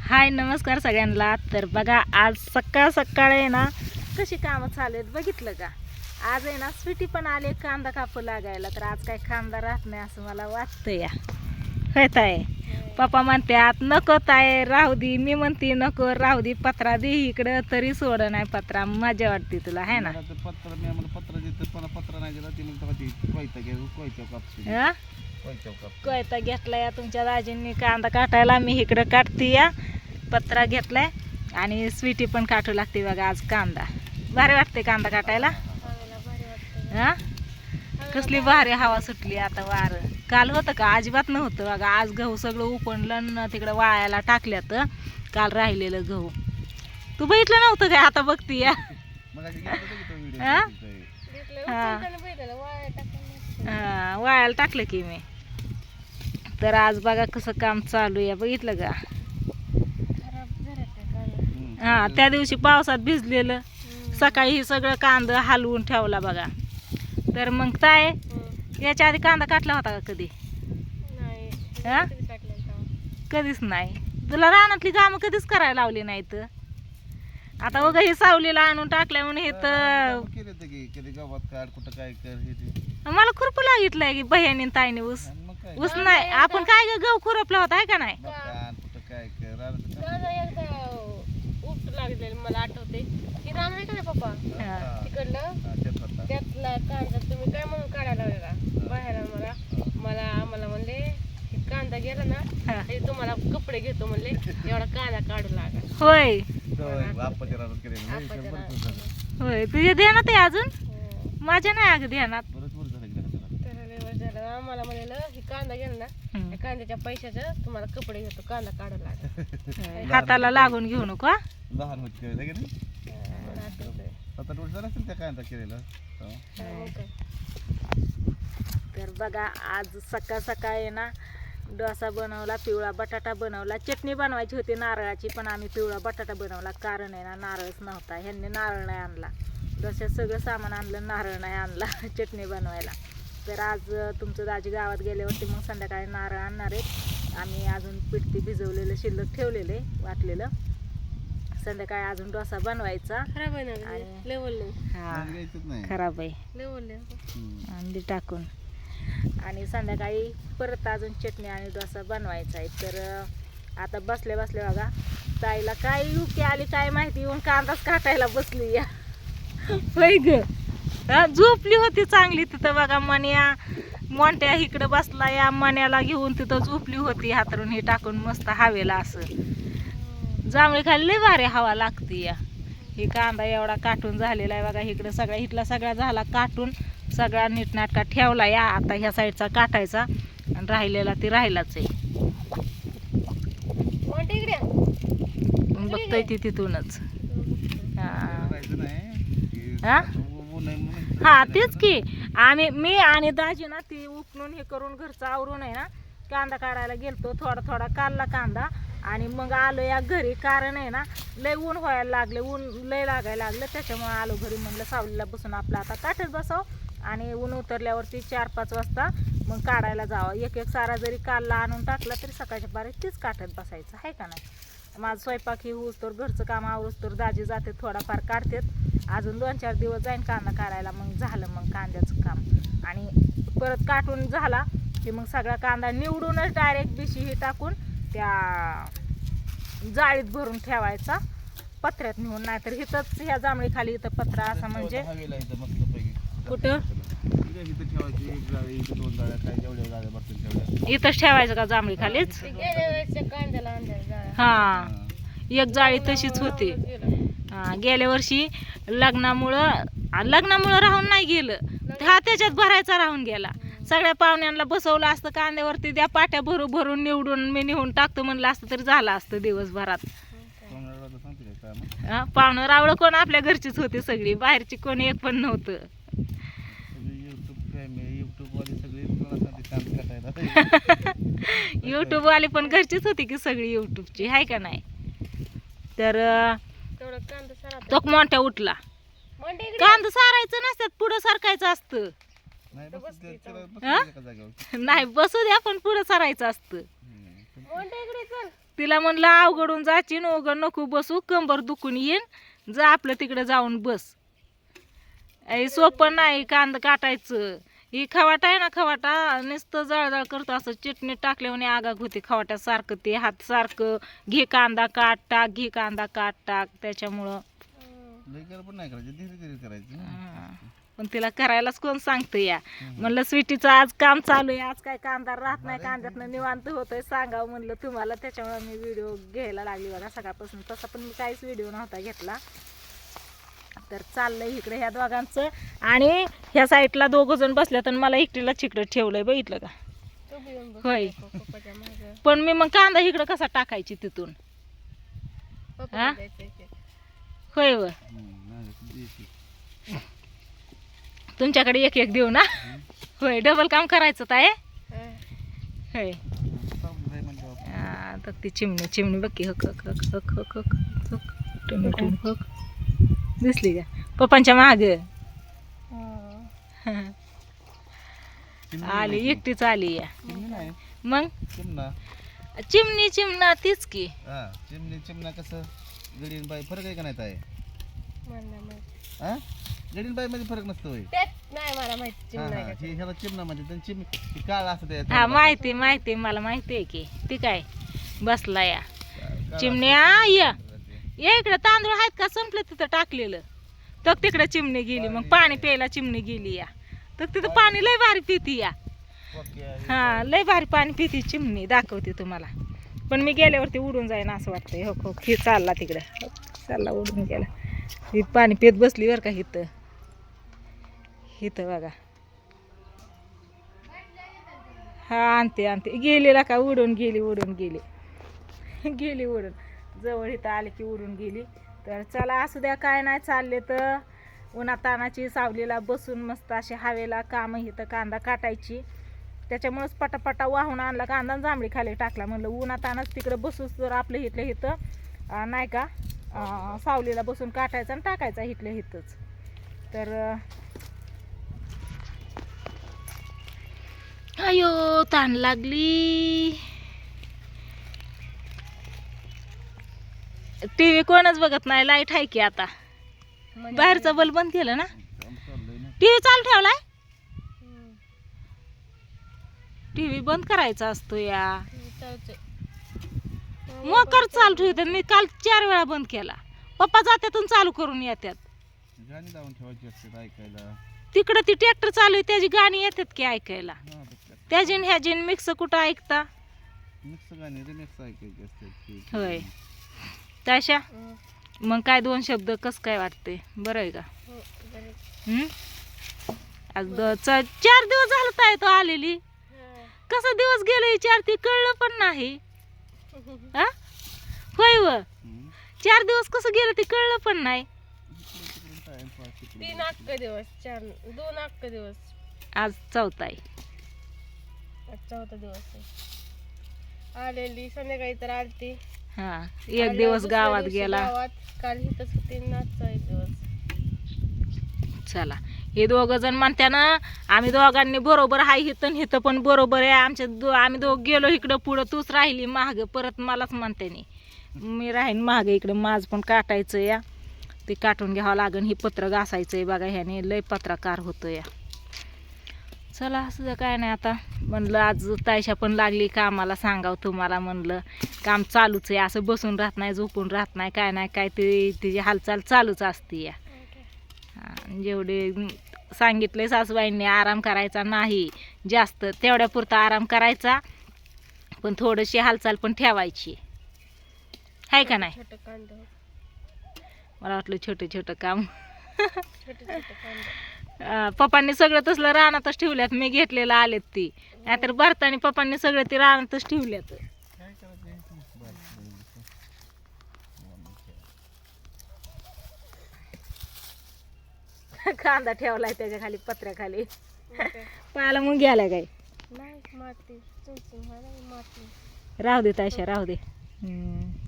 हाय नमस्कार सगळ्यांना। तर बघा आज सकाळ सकाळ आहे ना कशी कामं चालू आहेत बघितलं का। आज आहे ना स्वीटी पण आले कांदा कापू लागायला, तर आज काय कांदा राहत नाही असं मला वाटतं या। कळत आहे पप्पा म्हणतात नको ताय राहू दे, मी म्हणते नको राहू दे, पत्रा दे इकडं, तरी सोड नाही पत्रा। मजा वाटते तुला है ना। पत्र मी आम्हाला पत्र देतो पण पत्र नाही दिला ती म्हणते कोयता घे कोयता कापते हा कोयता काप कोयता घेतला या तुमच्या दाजींनी कांदा काटायला, मी इकडं काटते या। पत्रा घेतलाय आणि स्वीटी पण काटू लागते बघा आज कांदा। भारी वाटते कांदा काटायला हा। कसली भारी हवा सुटली आता, वार काल होतं का अजिबात नव्हतं बघा। आज गहू सगळं उपणलं न तिकडं वाळायला टाकल्यात काल राहिलेलं गहू। तू बघितलं नव्हतं काय, आता बघती या वाळायला टाकलं की मी। तर आज बघा कसं काम चालू आहे बघितलं का। हा त्या दिवशी पावसात भिजलेलं, सकाळी हे सगळं कांदा हलवून ठेवला बघा। तर मग काय याच्या आधी कांदा काटला होता का कधी? हा कधीच नाही। तुला रानातली कामं कधीच करायला लावली नाहीत। आता बघा हे सावलीला आणून टाकल्या म्हणून हे तर कधी गावात काढ कुठं काय कर हे मला खुरप लागितलंय की बह्यानी ताईने ऊस ऊस नाही आपण काय ग गहू खुरपला होता आहे का नाही। कुठं काय कर मला आठवते की राम आहे का नाही पप्पा तिकडलं त्यातला कांदा तुम्ही काय म्हणून काढायला लावला बाहेर मला आम्हाला म्हणले कांदा गेला ना ते तुम्हाला कपडे घेतो म्हणले, एवढा कांदा काढू लागा। होय होय तुझ्या ध्यानात आहे अजून, माझ्या नाही अगं ध्यानात। आम्हाला म्हणलं हे कांदा गेला ना त्या कांद्याच्या पैशाचं तुम्हाला कपडे घेतो, कांदा काढू लागा। हाताला लागून घेऊ नको। लहान होती काय की नाही 7-8 वर्ष झालं असेल त्या कांदा केलेलं। तर बघा आज सकाळ सकाळ आहे ना डोसा बनवला, पिवळा बटाटा बनवला, चटणी बनवायची होती नारळाची पण आम्ही पिवळा बटाटा बनवला। कारण आहे ना नारळच नव्हता, ह्यांनी नारळ नाही आणला। डोस्यात सगळं सामान आणलं, नारळ नाही आणला चटणी बनवायला। तर आज तुमचं दाजी गावात गेल्यावरती मग संध्याकाळी नारळ आणणार आहेत। आम्ही अजून पिठती भिजवलेलं शिल्लक ठेवलेलं आहे वाटलेलं, संध्याकाळी अजून डोसा बनवायचा। खराब आहे ना लेवल हा खराब आहे अंडी टाकून, आणि संध्याकाळी परत अजून चटणी आणि डोसा बनवायचा आहे। तर आता बसल्या बसल्या बघा ताईला काय युक्ती आली काय माहिती, येऊन कांदाच काटायला बसली या। होय ग झोपली होती चांगली तिथं बघा। मन्या मोठ्या इकडं बसला या, मन्याला घेऊन तिथं झोपली होती हातरून हे टाकून मस्त हवेला असं। जांभळी खाली लय भारी हवा लागते या। ही कांदा एवढा काटून झालेला आहे बघा, इकडं सगळा इथला सगळा झाला काटून, सगळा नीटनाटका ठेवला या। आता ह्या साईडचा काटायचा आणि राहिलेला ती राहिलाच आहे। बघतोय ती तिथूनच हा तेच की मी आणि दाजी ना ती उपणून हे करून घरचं आवरून आहे ना कांदा काढायला गेलतो। थोडा थोडा काढला कांदा आणि मग आलो या घरी। कारण आहे ना लय ऊन व्हायला लागले, ऊन लय लागायला लागलं, त्याच्यामुळे आलो घरी। म्हणलं सावलीला बसून आपलं आता काटत बसाव आणि ऊन उतरल्यावरती 4-5 वाजता मग काढायला जावं। एक एक सारा जरी काढला आणून टाकला तरी सकाळच्या बारीक तीच काटत बसायचं आहे का नाही। माझं स्वयंपाक ही होऊस तर घरचं काम आवरूस तर दाजी जाते थोडाफार काढतात। अजून 2-4 दिवस जाईन कांदा काढायला, मग झालं मग कांद्याचं काम। आणि परत काटून झाला की मग सगळा कांदा निवडूनच डायरेक्ट बिशी ही टाकून त्या जाळीत भरून ठेवायचा पत्र्यात नेऊन, नाहीतर इथंच ह्या जांभळी खाली इथं पत्रा असं म्हणजे कुठं इथंच ठेवायचं का जांभळी खालीच। हा एक जाळी तशीच होती। गेल्या वर्षी लग्नामुळं राहून नाही गेलं, हा त्याच्यात भरायचा राहून गेला। सगळ्या पाहुण्यांना बसवलं असतं कांद्यावरती, त्या पाट्या भरून निवडून मी नेऊन टाकतो म्हणलं असतं तरी झालं असतं दिवसभरात। पाहुणं रावळं कोण आपल्या घरचीच होती सगळी, बाहेरची कोण एक पण नव्हतं। युट्यूब वाली पण घरचीच होती की सगळी युट्यूबची आहे का नाही। तर तो मोठा उठला, कांदा सारायचं नसतात पुढं सारखायचं असतं। नाही बसू द्या पण पुढं सारायचं असतं। मोठ्या इकडे चल. तिला म्हणलं अवघडून जाची उघड नको बसू, कंबर दुखून येईन, जा आपलं तिकडे जाऊन बस. सोपं नाही कांदा काटायचं. ही खवाटा आहे ना, खवाटा नुसतं जळजळ करतो, असं चटणी टाकल्यावर आगाग होते खवाट्यासारखं, ते हात सारखं घे कांदा काट टाक, घे कांदा काट टाक. त्याच्यामुळं लई पण नाही करायचं, धीरे धीरे करायचं ना. पण तिला करायलाच कोण सांगतं या. म्हणलं स्वीटीचं आज काम चालू आहे, आज काय कांदा राहत नाही, कांद्यातनं निवांत होतंय, सांगावं म्हणलं तुम्हाला. त्याच्यामुळे मी व्हिडिओ घ्यायला लागली बघा सकाळपासून. तसा पण मी काहीच व्हिडिओ नव्हता घेतला. तर चाललंय इकडे ह्या दोघांचं, आणि ह्या साईडला दोघं जण बसल्यात आणि मला एकटीला चिकडं ठेवलंय, बघितलं का. तू बी येऊन बस होय. पप्पाच्या मागं. पण मी मग कांदा इकडं कसा टाकायची तिथून, पप्पाला द्यायचं इथे. होय व तुमच्याकडे एक एक देऊ ना. होय, डबल काम करायचं ताय. हा. होय. तर ती चिमणी चिमणी बघ की, हक हक हक हक हक हक हक टोमॅटो हक दिसली का पप्पांच्या माग. आली एकटीच आली या. मग चिमणी चिमणा तीच की. चिमणी चिमणा कसं गडीन बाई फरक आहे का नाही ताई? मला माहिती. हा, गडीन बाई मध्ये फरक नसतो होय. त्यात नाही मला माहिती चिमणा आहे का. ह्याला चिमणा म्हणजे चिमणी काळ असं ते. हा माहिती माहिती मला माहिती आहे की. ती काय बसला या चिमण्या. या इकडे तांदूळ आहेत का, संपलं तिथं टाकलेलं. तर तिकडे चिमणी गेली, मग पाणी प्यायला चिमणी गेली या. तर तिथं पाणी लय भारी पिती या. हा, लय भारी पाणी पिती चिमणी, दाखवते तुम्हाला. पण मी गेल्यावरती उडून जाईन असं वाटतंय. हो हो, हे चालला तिकडे, चालला उडून गेला. ही पाणी पित बसली बरं का इथं. इथं बघा. हा, आणते आणते. गेलेला का, उडून गेली, उडून गेली, गेली उडून. जवळ इथं आले की उडून गेली. तर चला असू द्या, काय नाही, चालले तर उन्हातानाची सावलीला बसून मस्त अशी हवेला कामं इथं कांदा काटायची. त्याच्यामुळंच पटापटा वाहून आणला कांदा, जांभळी खाली टाकला. म्हणलं उन्हातानाच तिकडं बसूच तर आपलं इथल्या इथं नाही का सावलीला बसून काटायचा आणि टाकायचा इथल्या इथंच. तर अयो ताण लागली. टीव्ही कोणच बघत नाही, लाईट आहे की आता. बाहेरचा बल्ब बंद केलं ना, टीव्ही चालू ठेवलाय. टीव्ही बंद करायचा असतो या. मोकर चालू ठेवते. मी काल 4 वेळा बंद केला. पप्पा जात्यातून चालू करून येतात. गाणी लावून ठेवायची असते ऐकायला. तिकडं ती ट्रॅक्टर चालू आहे त्याची गाणी येतात की ऐकायला. त्याजीन ह्याजीन मिक्स कुठं ऐकता. मिक्स गाणी रिमिक्स ऐकायची असते. होय. तशा मग काय 2 शब्द कस काय वाटते, बरं आहे का. आज 4 दिवस झालं ताय तो आलेली. कसा दिवस गेले विचार ती कळलं पण नाही. होय व 4 दिवस कसं गेलं ते कळलं पण नाही. 3 अख्खे दिवस, 2 अख्खे दिवस. आज 4था आहे. आज 4था दिवस आहे. आलेली संध्याकाळी तर आलती. हा, एक दिवस गावात गेला. काल इथंच होती, नाचचा 1 दिवस. चला, हे 2 जण म्हणत्या ना आम्ही दोघांनी बरोबर हाय हिथं हिथं पण बरोबर आहे आमच्या. आम्ही दोघं गेलो इकडं पुढं, तूच राहिली माग. परत मलाच म्हणते नी मी राहीन माग. इकडं माझ पण काटायचं या, ते काटून घ्यावं लागन. ही पत्र घासायचंय बघा, ह्याने लय पत्रकार होतं या. चला असं काय नाही. आता म्हणलं आज तायशा पण लागली कामाला, सांगावं तुम्हाला. म्हणलं काम चालूच आहे, असं बसून राहत नाही, झोपून राहत नाही, काय नाही काय ते तिची हालचाल चालूच असते या. जेवढे सांगितले सासूबाईंनी आराम करायचा नाही जास्त, तेवढ्या पुरता आराम करायचा, पण थोडीशी हालचाल पण ठेवायची, आहे का नाही. मला वाटलं छोटं छोटं काम. पप्पांनी सगळं तसलं रानातच ठेवल्यात, मी घेतलेलं आलेत ती. नाहीतर भरतानी पप्पांनी सगळं ती रानातच ठेवल्यात. कांदा ठेवलाय त्याच्या खाली, पत्र्याखाली. पायाला मग घ्यायला काय राहू दे तायशा, राहू दे.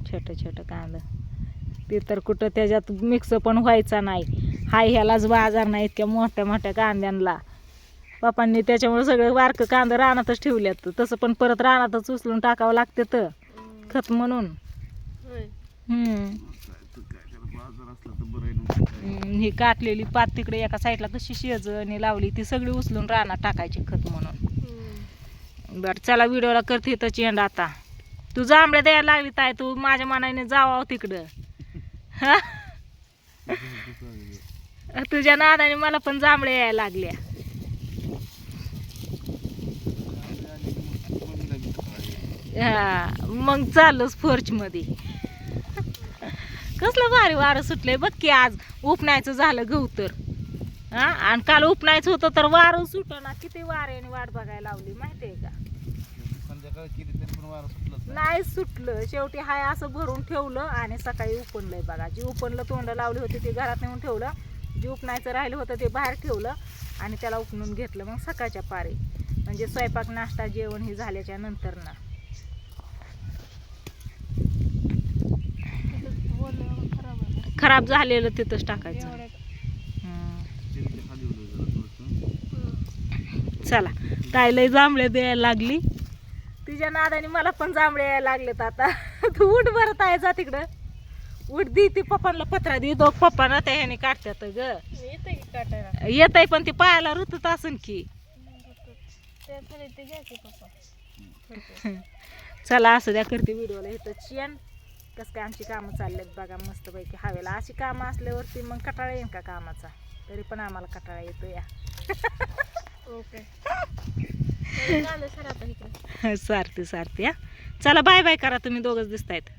छोटं छोटं कांदा ते तर कुठं त्याच्यात मिक्स पण व्हायचा नाही. हाय ह्यालाच बाजार नाही इतक्या मोठ्या मोठ्या कांद्यांना. पप्पांनी त्याच्यामुळे सगळं बारकं कांदा रानातच ठेवल्यात तसं पण परत रानातच उचलून टाकावं लागते तर खत म्हणून होय. बाजार असला तर बरं आहे ना. ही काटलेली पात तिकडे एका साईडला कशी शेजणी लावली ती सगळी उचलून रानात टाकायची खत म्हणून. बरं चला व्हिडिओला करते तर चेंड आता. तू जांभळ्या द्यायला लागली ताय तू माझ्या मनाने जावं तिकडं. हा तुझ्या नादाने मला पण जांभळ्या यायला लागल्या. हा मग चाललोच फोर्च मध्ये. कसलं भारी वारं सुटलंय बघ की. आज उपनायचं झालं गहू तर हा आणि काल उपनायचं होतं तर वारं सुटना. किती वाऱ्याने वाट बघायला लावली माहितीये का. संध्याकाळी किती तरी पण वारं सुटलं नाही सुटलं शेवटी हाय असं भरून ठेवलं आणि सकाळी उपणलंय बघा. जी उपणलं तोंड लावली होती ते घरात नेऊन ठेवलं. जे उपनायचं राहिलं होतं ते बाहेर ठेवलं आणि त्याला उपणून घेतलं. मग सकाळच्या पारी म्हणजे स्वयंपाक नाश्ता जेवण हे झाल्याच्या नंतर ना. खराब झालेलं तिथंच टाकायचं. चला ताई लय जांभळे द्यायला लागली. तिच्या नादाने मला पण जांभळे यायला लागलेत आता. तू उठ बरं ताई जा तिकडं. उठ दी ती पप्पांना पत्रा दे. दोघ पप्पांना त्या ह्याने काढतात ग. येते की काटायला येत आहे पण ती पायाला रुतत असन की. ते घ्यायचे पप्पा. चला असं द्या करते व्हिडिओला इथं चेन. कसं काय आमची कामं चाललेत बघा मस्तपैकी हवेला. अशी कामं असल्यावरती मग कटाळा येईन का कामाचा. तरी पण आम्हाला कटाळा येतो या. ओके सारते सारते हा. चला बाय बाय करा तुम्ही दोघंच दिसतायत.